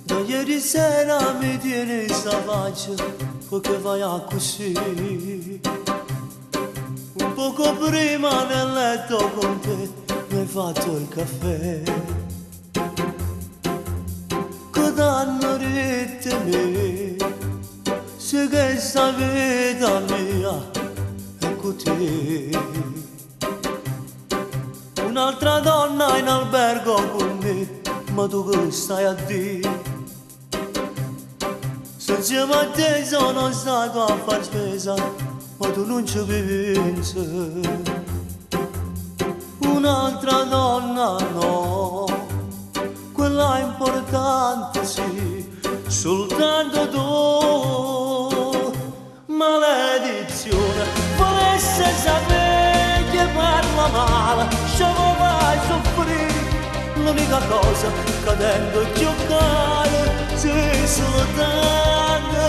Da ieri sera mi tieni salvaggio perché vai a così. Un poco prima nel letto con te mi hai fatto il caffè. Che danno rete me, se che sta vita mia è con te. Un'altra donna in albergo con me, ma tu che stai a dire? Se insieme a te sono stato a far spesa, ma tu non ci pensi. Un'altra donna no, quella importante sì, soltanto tu. Maledizione, volesse sapere che parla male, ci vai a soffrire. L'unica cosa che tendo a giocare sei soltanto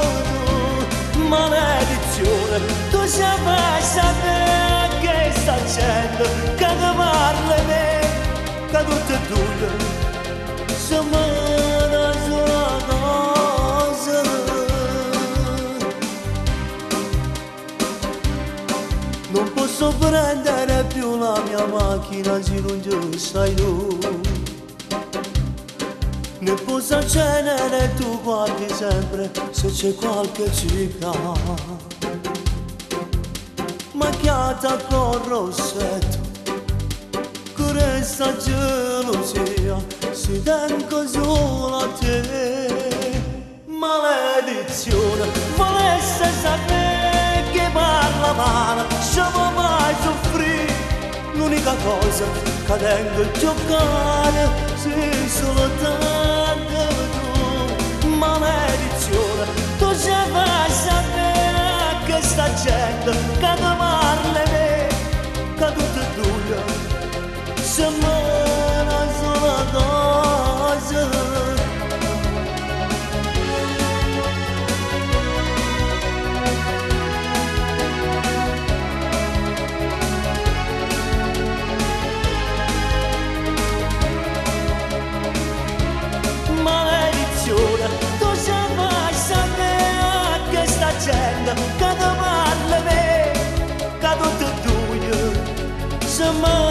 tu. Maledizione, tu sai sapere che sta facendo, che ti parla di me, che tutte e due siamo una sola cosa. Non posso prendere più la mia macchina se non ci sei tu. Ne posso accendere tu guardi sempre se c'è qualche cica. Macchiata con rossetto, che resta gelosia, si tengo solo a te. Maledizione, volesse sapere che parla male, ci vai a soffrire. L'unica cosa che tengo a giocare sei soltanto tu. Maledizione, tu sai sapere che sta gente che ti parla di me, che tutte e due siamo una sola cosa. Tu sai sapere che sta gente che ti parla di me, che tutte e due siamo